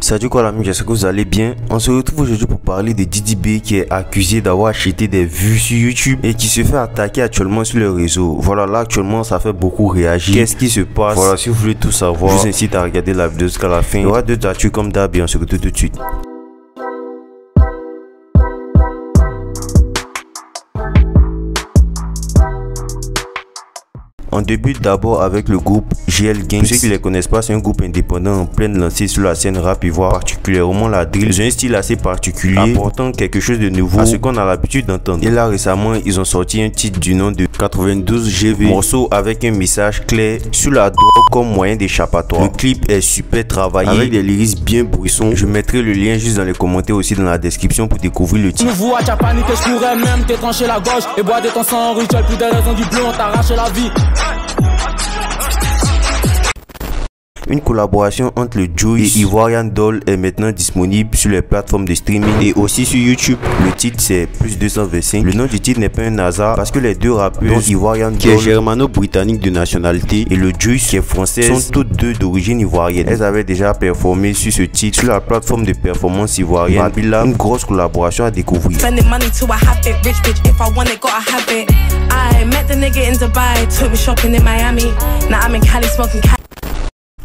Salut quoi l'ami, j'espère que vous allez bien. On se retrouve aujourd'hui pour parler de Didi B qui est accusé d'avoir acheté des vues sur YouTube et qui se fait attaquer actuellement sur le réseau. Voilà, là actuellement ça fait beaucoup réagir. Qu'est-ce qui se passe? Voilà, si vous voulez tout savoir, je vous incite à regarder la vidéo jusqu'à la fin. Il y aura deux actus comme d'hab et on se retrouve tout de suite. On débute d'abord avec le groupe GL Gang. Pour ceux qui ne les connaissent pas, c'est un groupe indépendant en pleine lancée sur la scène rap ivoire, particulièrement la drill. Ils ont un style assez particulier, apportant quelque chose de nouveau à ce qu'on a l'habitude d'entendre. Et là récemment, ils ont sorti un titre du nom de 92 GV, morceau avec un message clair sur la drogue comme moyen d'échappatoire. Le clip est super travaillé avec des lyrics bien bruissons. Je mettrai le lien juste dans les commentaires aussi dans la description pour découvrir le titre. Nouveau à paniquer, je pourrais même te trancher la gauche et boire de ton sang en rituel, plus des raisons du bleu, on t'arrache la vie. Une collaboration entre le Juice et Ivorian Doll est maintenant disponible sur les plateformes de streaming et aussi sur YouTube. Le titre c'est Plus 225. Le nom du titre n'est pas un hasard parce que les deux rappeurs, Ivorian Doll qui est germano-britannique de nationalité et le Juice qui est français, sont toutes deux d'origine ivoirienne. Elles avaient déjà performé sur ce titre sur la plateforme de performance ivoirienne Babila, une grosse collaboration à découvrir.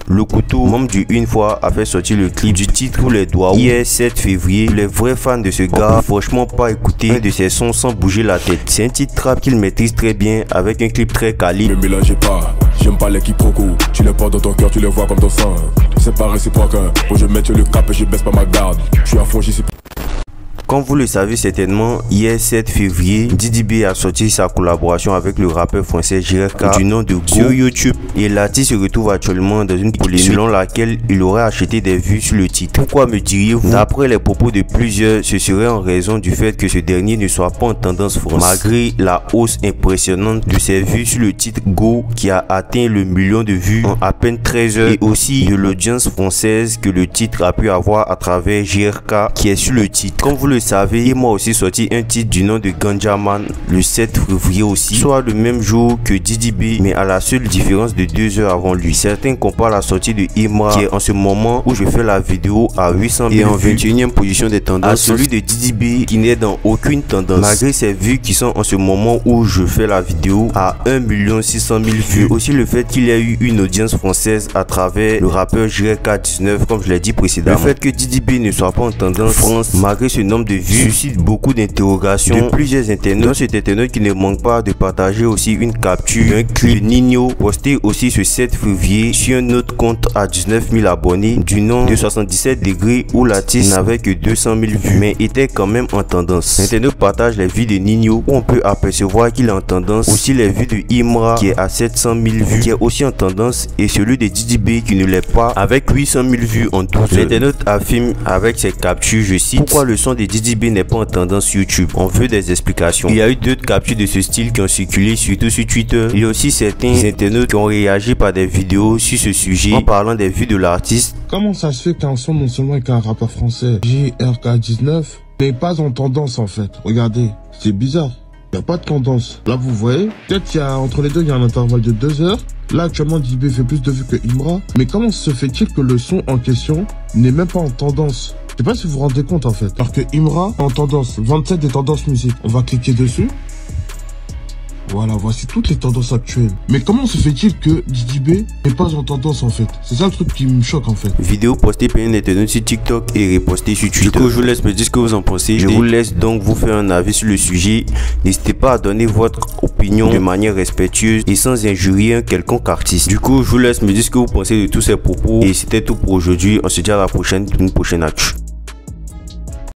Le Couteau, membre du Une Fois, a fait sortir le clip du titre Tous les doigts hier 7 février. Les vrais fans de ce gars, franchement pas écouter un de ses sons sans bouger la tête. C'est un titre trap qu'il maîtrise très bien avec un clip très quali. Ne mélangez pas, j'aime pas les quiproquos. Tu les portes dans ton cœur, tu les vois comme ton sang. C'est pas réciproque, faut je mette le cap et je baisse pas ma garde. Je suis à fond, j'y suis. Comme vous le savez certainement, hier 7 février, Didi B a sorti sa collaboration avec le rappeur français JRK du nom de Go sur YouTube et l'artiste se retrouve actuellement dans une polémique selon laquelle il aurait acheté des vues sur le titre. Pourquoi me diriez-vous? D'après les propos de plusieurs, ce serait en raison du fait que ce dernier ne soit pas en tendance France malgré la hausse impressionnante de ses vues sur le titre Go qui a atteint le million de vues en à peine 13 heures et aussi de l'audience française que le titre a pu avoir à travers JRK qui est sur le titre. Comme vous le savez, et moi aussi sorti un titre du nom de Ganjaman le 7 février aussi, soit le même jour que Didi B mais à la seule différence de 2 heures avant lui. Certains comparent la sortie de Imra qui est en ce moment où je fais la vidéo à 800 000 et en 21e position des tendances à celui de Didi B qui n'est dans aucune tendance malgré ses vues qui sont en ce moment où je fais la vidéo à 1 600 000 vues. Aussi le fait qu'il y a eu une audience française à travers le rappeur JRK19 comme je l'ai dit précédemment. Le fait que Didi B ne soit pas en tendance France malgré ce nombre de vues suscite beaucoup d'interrogations de plusieurs internautes. Dans cet internaute qui ne manque pas de partager aussi une capture d'un clip de Nino posté aussi ce 7 février sur un autre compte à 19 000 abonnés du nom de 77 degrés où l'artiste n'avait que 200 000 vues mais était quand même en tendance. L'internaute partage les vues de Nino où on peut apercevoir qu'il est en tendance, aussi les vues de Imra qui est à 700 000 vues qui est aussi en tendance et celui de Didi B qui ne l'est pas avec 800 000 vues en 12 heures. L'internaute affirme avec ses captures, je cite, pourquoi le son de Didi B n'est pas en tendance YouTube. On veut des explications. Il y a eu d'autres captures de ce style qui ont circulé surtout sur Twitter. Il y a aussi certains internautes qui ont réagi par des vidéos sur ce sujet en parlant des vues de l'artiste. Comment ça se fait qu'un son non seulement avec un rappeur français JRK19 n'est pas en tendance en fait? Regardez, c'est bizarre. Il n'y a pas de tendance. Là vous voyez, peut-être qu'il y a entre les deux il y a un intervalle de 2 heures. Là actuellement Didi B fait plus de vues que Imra. Mais comment se fait-il que le son en question n'est même pas en tendance? Je sais pas si vous vous rendez compte en fait. Alors que Imra en tendance 27 des tendances musique. On va cliquer dessus. Voilà, voici toutes les tendances actuelles. Mais comment se fait-il que Didi B n'est pas en tendance en fait? C'est ça le truc qui me choque en fait. Vidéo postée par un internaute sur TikTok et repostée sur Twitter. Du coup, je vous laisse me dire ce que vous en pensez. Je vous laisse donc vous faire un avis sur le sujet. N'hésitez pas à donner votre opinion de manière respectueuse et sans injurier un quelconque artiste. Du coup, je vous laisse me dire ce que vous pensez de tous ces propos. Et c'était tout pour aujourd'hui. On se dit à la prochaine pour une prochaine actu.